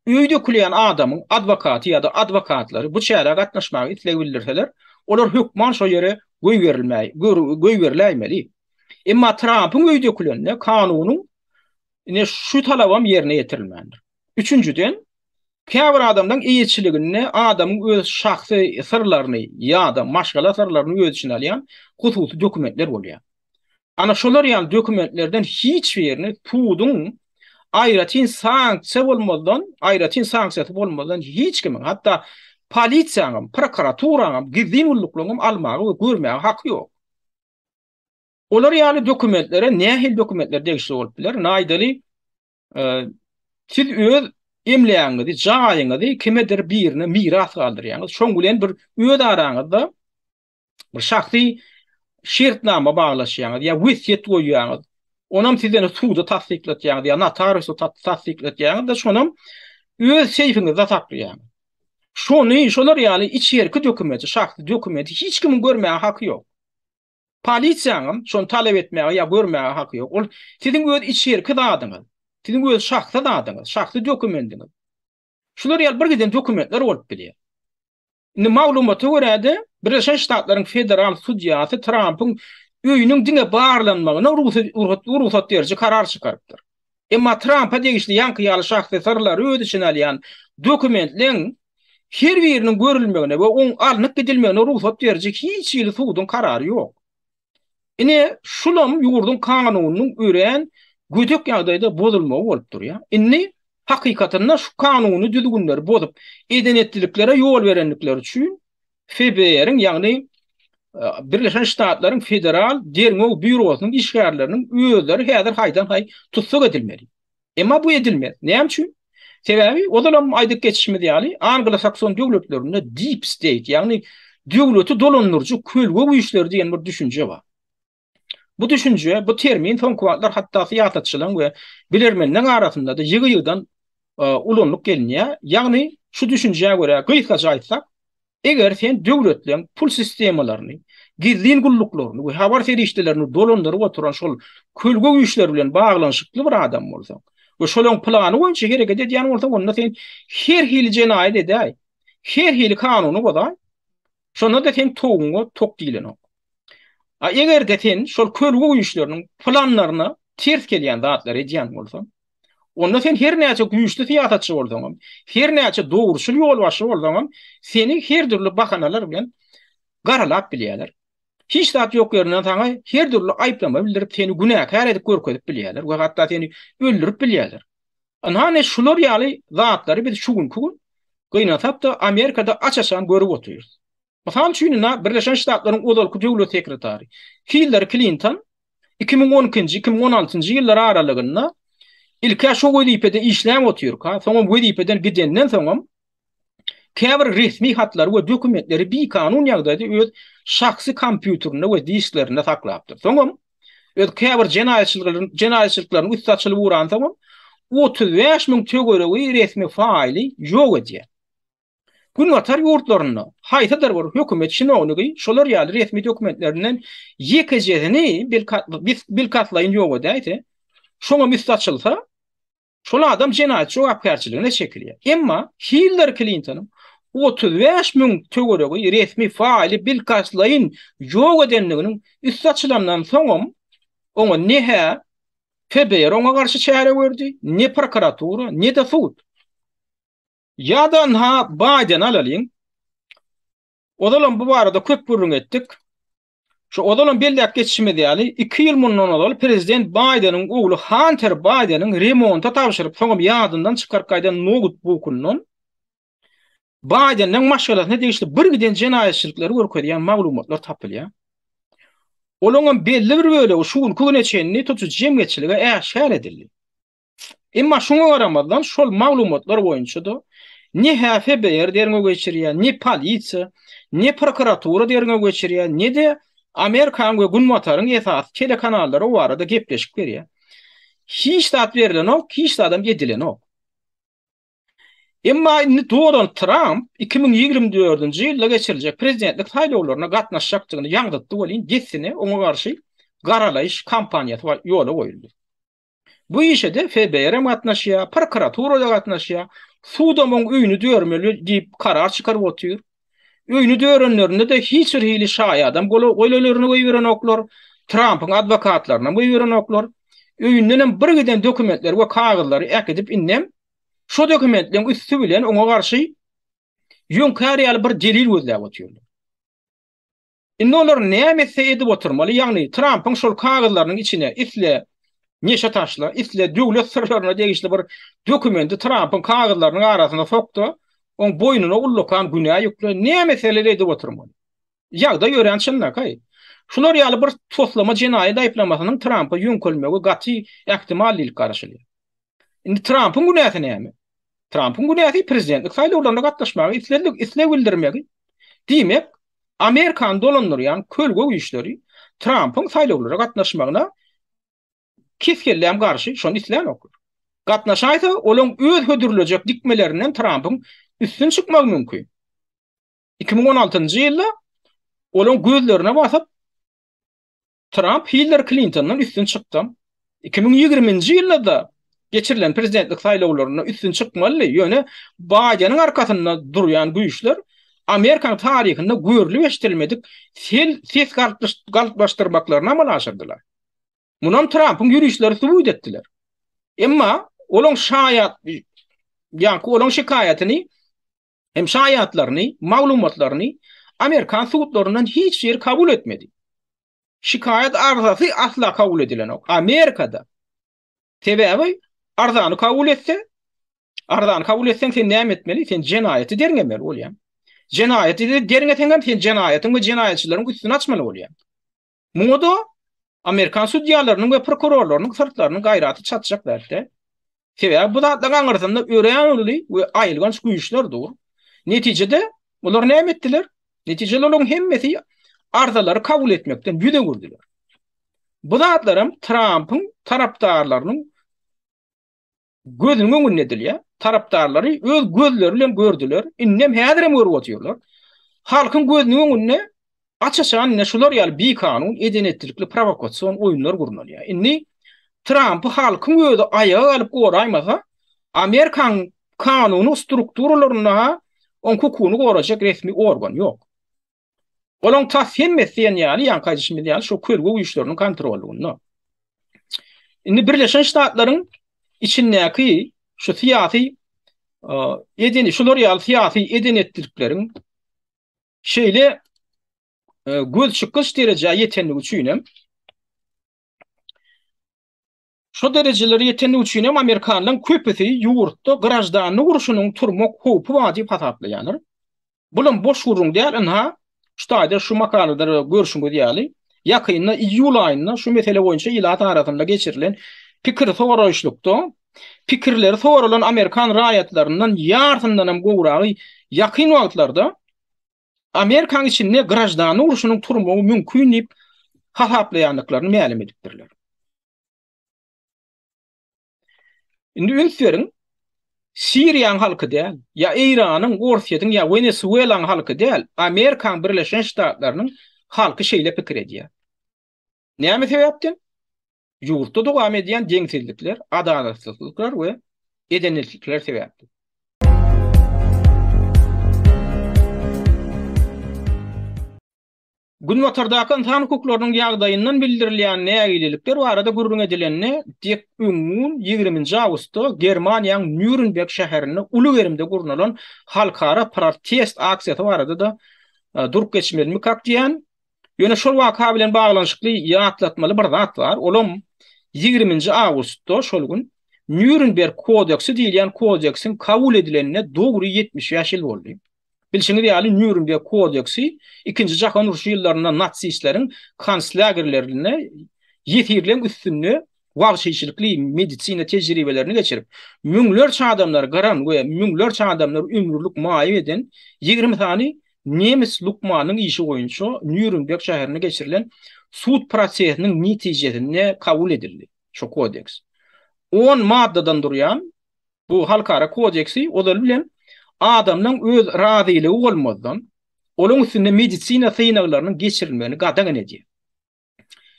öýde dökülen adamyň adwokaty ýa-da adwokatlary bu çäre gatnaşmagy isleg bildirseler, olar hökman şo ýere göý berilmeli. Emma Trump'ın öýde dökülende kanunyň ine şu talabam yerine getirilmelidir. Üçüncüden, käbir adamdan eýetçiligini adamyň öz şahsy sırlaryny ýa-da maşgala sırlaryny öz içine alýan hususy dokumentler bolýar. Ana şolar ýaly dokumentlerden hiç birini tuğdun aýratyn sanksiýasy bolmadan hiç kimin, hatta polisiýanyň, prokuraturaňyň, gizli gulluklugyň almagy we görmäge haky ýok. Olar ýaly dokumentlere nähil dokumentler degişli bolup biler. Naýdaly siz öz emläňizi, jaýyňyzy kimedir birine miras galdyrýaňyz. Şoň bilen bir öz araňyzda bir şahsy şertnama baglaşýaňyz ýa wesiýet goýýaňyz. Onam sizden suda tasdikletýäňiz ýa notariusy tasdikletýäňiz da şonam öz seyfiňizde saklaýaňyz. Şolar ýaly içerki dokumenti, şahsy dokumenti hiç kimin görmäge haky ýok. Polisiýanyň şonu talep etmäge ýa görmäge haky ýok. Ol siziň öz içerki zadyňyz, siziň öz şahsy zadyňyz, şahsy dokumentiňiz. Şular ýaly bir giden dokumentler bolup bilýär. Indi maglumata görä-de Birleşen Ştatlaryň federal судьясy Trump'ın öýüniň diňe barlanmagyna ruhsat berýän karar çykarypdyr. Emma Trump'a degişli ýanky ýaly şahsy sırlary öz içine alýan dokumentleriň her biriniň görülmegine we oň alnyp gidilmegine ruhsat berjek hiç ýyly suwdun karary ýok. Ine şulam ýurdun kanunynyň ören gödök ýagdaýda bozulmagy bolup durýar. Inni hakykatynda şu kanuny düzgünleri bozup edenetdiliklere ýol berenlikler üçin FBI'nin ýagny Birleşen Ştatlaryň federal derňok bürosynyň işgärleriniň özleri häzir haýdan haý tutsak edilmeli. Emma bu edilmez. Näme üçin? Sebebi odalam aýdyp geçişmedi ýaly Anglo-Sakson döwletlerinde deep state ýagny döwleti dolanlyrjy kölge güýçleri diýen bir düşünje bar. Bu düşünje, bu termin soň wagtlar hatda syýasatçylaryň we bilermenlerin arasynda da ýygy-ýygydan ulanlyk gelýär. Ýagny şu düşünjeye görä gysgaça aýtsak, eger sen döwletleriň pul sistemalaryny, gizli gulluklaryny we habar serişdelerini dolandyryp oturan şol kölge güýçleri bilen baglanşykly bir adam bolsaň, we şolaň plany boýunça hereket edýän bolsaň, onda sen her hili jenaýat edäý, her hili kanuny bozaý. Şonda da sen toňuňa tok diýlen. Eger de sen şol kölge güýçleriniň planlaryna ters kelýän zatlar edýän bolsaň, onda sen her näçe güýçli syýasatçy bolsaň, her näçe dogruçul ýol başy bolsaň, seni her türlü bahanalar bilen garalap bilýärler. Hiç zat ýok ýerine taňa her türlü aýplama bildirip seni günäkär edip görkezip bilýärler we hatda seni öldürip bilýärler. Anhane şular ýaly zatlary biz şu gün gynatap da Amerikada açaşan görüp oturýarys. Masalan üçin Birleşen Ştatlaryň Odalky döwlet sekretary Hillary Clinton 2012-2016 ýyllar aralygynda ilkä şo wezipede işläp oturýar. Soňra wezipeden gidenden soňam käbir resmi hatlar we dokumentleri bir kanun ýagdaýda öz şahsy kompýuterine we disklerine saklapdyr. Soňra öz käbir jenaýatçylyklaryň üstadçylygy uran soňam 35.000 tögöregi resmi faýly ýok edýär. Gün watar ýurtlaryna haýtadyr bir hökümet şinownygy şolar ýaly resmi dokumentlerinden ýekejeni bilkatlaýyn ýok edýär. Şoňa müstatçylsa şol adam jenaýat jogapkärçiligine çekilýär. Emma Hillary Clinton 35.000 tögöregi resmi faýly bilkatlaýyn ýok edenliginiň üstatçylaryndan soňam oňa nähä FBI ona karşı çare verdi. Ne prokuratura, ne de sud. Ya da Biden alalım. Odalan bu arada köp burun ettik. Şu odalan bellek geçişmedi yani 2 yıl mundan olalı Prezident Biden'ın oğlu Hunter Biden'ın remonta tavşırıp soňam ýadyndan çykarkaýdan nogut bukundan Biden'ın maşgalasına değişti. Bir giden jenaýetçilikleri görkezýän maglumatlar tapylýar. Olaňam belli bir böyle o şuun köneçenini tutucu jemgyýetçilige äşär edildi. Emma şoňa garamadan şol maglumatlar boýunça da ne FBI derine geçirýär, ne polisiýa, ne prokuratura derine geçirýär, ne de Amerikan we Gunmataryň esas telekanallary o arada gepleşip berýär. Hiç dat berilen ok, hiç de adam yedilen ok. Emma Donald Trump 2024-nji ýylda geçiriljek prezidentlik saýlawlaryna gatnaşjakdygyny ýaňdytdy bolýan geçsine oňa garşy garalaýyş kampaniýasy ýola goýuldy. Bu işe de FBI gatnaşýar, prokuratura da gatnaşýar, Sudamyň öýüni dörmeli diýip karar çykaryp otýar. Öýüni dörenlerinde de hiç bir hili şaý adam goýlalaryny goýberen oklar, Trump'yň adwokatlaryna goýberen oklar. Öýünden bir giden dokumentler we kagylary äkedip innem şu dokumentleriň üstü bilen oňa garşy ýönkär ýaly bir delil gözläp otýarlar. Indi olar näme edip oturmaly? Ýagny Trump'yň şol kagyllarynyň içine isle neşe taşla, isle döwlet sırlaryna degişli bir dokumenti Trump'yň kagyllarynyň arasyna sokdy. On boynuna ullukan günah ýükle näme meseleler edip oturmaly? Ýagda ýören çynlakay. Şular ýaly bir toslama jenaýat aýplamasynyň Trump'a ýönkelmegi gaty ähtimallik garaşylýar. Indi Trump'yň günäsi näme? Trump'yň günäsi prezidentlik saýlawlarynda gatnaşmagy, isle bildirmegi. Diýmek, Amerikan dolanýan kölge güýçleri Trump'yň saýlawlara gatnaşmagyna keskelläm garşy şonu islen okur. Gatnaşaýsa olaň öz hödürlejek dikmelerinden Trump'yň üstün çykmak mümkin. 2016-njy ýylda olaň gözlerine basyp Trump Hillary Clinton'dan üstün çykdy. 2020-nji ýylda da geçirilen prezidentlik saýlawlaryna üstün çykmaly ýöne Biden'ın arkasynda durýan güýçler Amerikan tarihinde görülip eşitilmedik ses galplaşdyrmaklaryna amal aşyrdylar. Munam Trump'yň ýürüýüşleri subut etdiler. Emma olaň şaýat ýa-ni olaň şikaýatyny hem şaýatlaryny, maglumatlaryny Amerikan sudlaryndan hiç yer kabul etmedi. Şikaýat arzasy asla kabul edilen ok. Amerikada sebäbi arzany kabul etse, arzany kabul etsen sen näme etmeli? Sen jenaýaty derňemeli bolýan. Jenaýaty derňetengem sen jenaýatyň we jenaýetçileriň üstüne açmaly bolýan. Muňa Amerikan sudýalarynyň we prokurorlarynyň sırtlarynyň gaýraty çatjak bälte. Sebäbi bu da gaňyrsynda öýrenýänli we aýylgan güýçler dur. Netijede bular näme etdiler? Netijede olaryň hemmesi arzalary kabul etmekden ýüde gurdylar. Bu zatlarym Trump'yň tarapdarlarynyň gözüniň öňünde edilýär. Tarapdarlary öz gözleri bilen gördüler. Innem häzirem görüp otyrlar. Halkyň gözüniň öňünde açaşan ne şular ýaly bir kanun edenetlikli provokasiýon oýunlar gurulýar. Indi Trump halkyň öýde aýagy alyp goraýmasa Amerikan kanuny strukturalaryna on hukuny gorajak resmi organ ýok. Olaň tasdim etýän ýaly ýankaýjymy ýaly şu körgü güýçleriniň kontrolünde. Indi Birleşen Ştatlaryň içindäki şu syýasy şular ýaly syýasy edenetlikleriň şeýle göz çykyş derejä ýetenligi üçin şu derejeleri ýetenligi üçin Amerikanlaryň köpüsi ýurtda grajdanlyk uruşunyň turmak howpy wajyp hasaplanýar. Bulan boş urun däl, şu taýda şu makalada görüşüňiz ýaly ýakynda iýul aýynda şu mesele boýunça ýylat arasynda geçirilen pikir soraýşlykda pikirleri soralan Amerikan raýatlaryndan ýartyndanam gowragy ýakyn wagtlarda Amerikan içinde grajdanlyk uruşunyň turmagy mümkin diýip hasaplaýanlyklaryny ma'lum edipdirler. Indi ünseriň Siriýanyň halky däl, ýa Iranyň, Orsiýatyň, ýa Venezuelanyň halky däl, Amerikan Birleşen Ştatlarynyň halky şeýle pikir edýär. Näme sebäpden? Ýurtda dowam edýän deňsizlikler, adalatsızlyklar we edenetlikler sebäpden. Gün watardaky insan hukuklarynyň ýagdaýyndan bildirilýän nägilikler barada gurrun edilenini diýip öňün 20-nji awgustda Germaniýanyň Nürnberg şäherinde Ulugerimde gurnulan halkara protest aksiýasy barada da durup geçmeli kak diýen ýöne şol waka bilen baglanşykly ýatlatmaly bir zat bar. Olam 20-nji awgustda şol gün Nürnberg kodeksi diýilýän kodeksin kabul edilenine dogry 70 ýaşyl boldy. Bilşiňiz ýaly Nürnberg kodeksi 2-nji Jahon uruşy ýyllarynda natsistleriň konslagerlerine ýetirilen üstünlüği wagşyçylykly medisina tejribelerini geçirip müňlerçe adamlar garan we müňlerçe adamlar ömürlük maýy eden 20 tany nemis lukmanyň işi boýunça Nürnberg şäherine geçirilen sud prosesiniň netijesine kabul edildi. Şu kodeks 10 maddadan durýan bu halkara kodeksi odal bilen adamdan öz razyligi bolmadan olaň üstünde medisina synaklarynyň geçirilmegini gadagan edýär.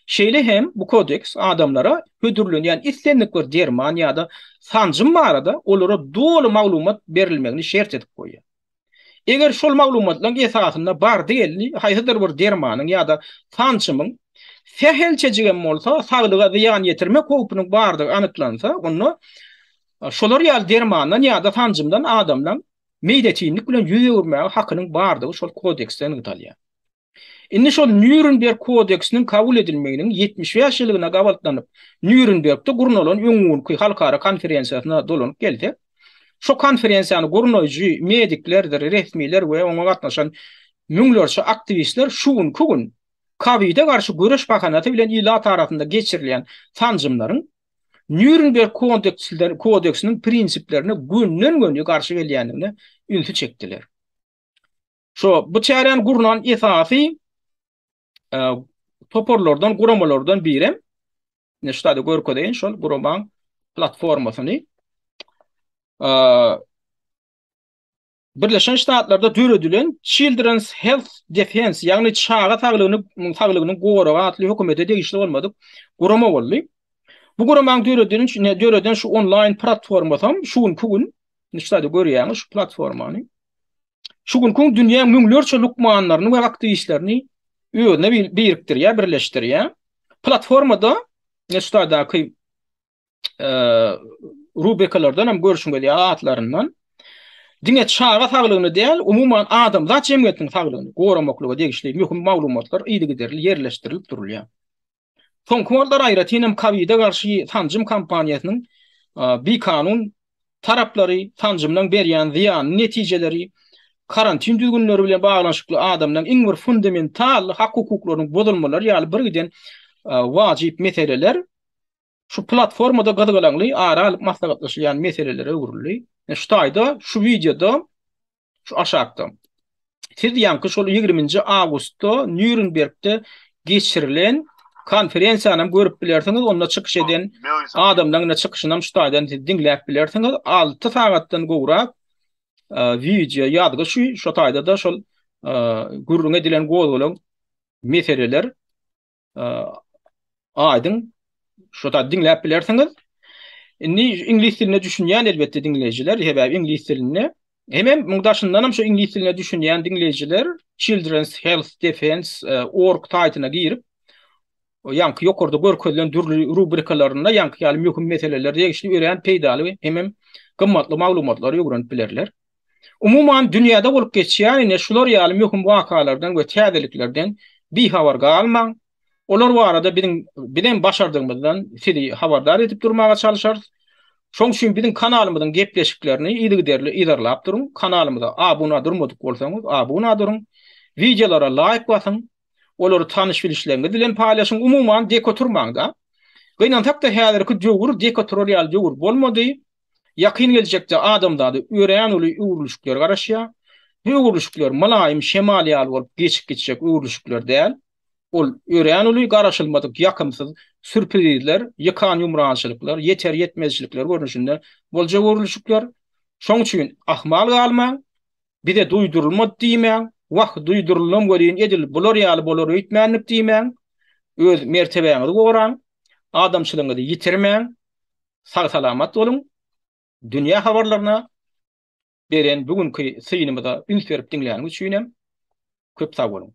Şeýle hem bu kodeks adamlara hödürlüň ýani islenlikler Germaniýada sanjym barada olara dolu maglumat berilmegini şert edip goýýar. Eger şol maglumatlaryň esasynda bar diýildi, haýsydyr bir Germanyň ýa-da sanjymyň sehelçejigen bolsa saglyga ziýan ýetirmek howpunyň bardygy anyklansa, onu şolar ýaly Germanyň ýa-da sanjymdan adamlar meýdetiňlik bilen ýüzegirmäge hakynyň bardygy şol kodeksden gytalýar. Indi şol Nürnberg kodeksiniň kabul edilmeginiň 70 ýaşylygyna gabaltanyp Nürnbergde gurnulan öňünki halkara konferensiýasyna dolanyp geldi. Şo konferensiýany gurnoýjy mediklerdir, resmiler we oňa gatnaşan müňlerçe aktivistler şu gün Covid'e garşy göreş bahanaty bilen ila tarapynda geçirilen sanjymlaryň Nürnberg kodeksiniň prinsiplerine günden-güne garşy gelýändigini ünsü çekdiler. Şo bu çären gurnan esasy toporlardan, guramalardan biri. Neştady görkedeýin şol guramaň platformasyny Birleşen Ştatlarda döredilen Children's Health Defense ýagny çağa saglygyny goraga atly hökümete degişli bolmadyk gurama boldy. Bu guramaň döreden şu online platformasam şu gün neştady görýäňiz şu platformany. Şu gün dünýä müňlerçe lukmanlaryny we aktivistlerini öňe birikdirýär, birleşdirýär. Platformada neştady rubrikalardan hem görüşüň gelýär atlaryndan. Diňe çağa saglygyny däl, umumyň adam zat jemgyýetiniň saglygyny goramaklyga degişli möhüm maglumatlar ýygy giderilip ýerleşdirilip durulýar. Soňky wagtlar aýratyn hem Covid'e garşy sanjym kampaniýasynyň bir kanun taraplary sanjymdan berýän ziýan netijeleri karantin düzgünleri bilen baglanşykly adamdan iň bir fundamental hak hukuklarynyň bozulmalary ýaly bir giden wajyp meseleler şu platformada gadagalanly ara alyp maslahatlaşýan meselelere öwrüldi. Şu taýda şu videoda şu aşakda siz ýanky şol 20-nji awgustda Nürnbergde geçirilen konferensiýany görüp bilersiňiz, onda çykyş eden adamlaryň çykyşyny şu taýdan dinläp bilersiňiz. 6 sagatdan gowrak video ýadyga şu taýda da şol gurrun edilen goýulan meseleler aýdyn şu taýda dinläp bilersiňiz. Indi ingliz diline düşünýän elbetde dinleýijiler, hebäp ingliz diline. Hemem muňdaşyndan hem şu ingliz diline düşünýän dinleýijiler Children's Health Defense org taýtyna girip ýanky ýokarda görkezlen dürli rubrikalarynda ýanky ýaly möhüm meseleler degişli öýren peýdaly hemem gymmatly maglumatlary öwrenip bilerler. Umumyň dünýäde bolup geçýän şular ýaly möhüm wakalardan we täzeliklerden bihabar galmaň. Olar barada bilen başardığımızdan sizi habardar edip durmaga çalışarız. Şoň üçin biziň kanalymyzyň gepleşiklerini ýygyderli ýerlap durun. Kanalymyza abuna durmadyk bolsaňyz abuna durun. Videolara like basyň. Olary tanyş bilişleriniz bilen paýlaşyň. Umumyň dekoturmaňda. Gynan takda häzirki jogur dekotorial jogur bolmady. Ýakyn geljekde adamda öýren uly uwruluşyklar garaşýar. Bu uwruluşyklar malaýym şemalyal bolup geçik uwruluşyklar däl. Ol öýren uly garaşylmadyk ýakymsyz sürprizler, ýykan ýumrançylyklar, ýeter ýetmezçilikler görnüşinde bolja uwruluşyklar. Şoň üçin ahmal galmaň, bide duýdurulmady diýmäň, wagt duýdurulmam welin edil bular ýaly bolar öýtmänlik diýmäň, öz mertebeňizi goraň, adamçylygyňyzy ýitirmäň, sag salamat boluň. Dünýä habarlaryna beren bugünkü syýnymyza üns berip dinleýäniňiz üçin köp sag bolun.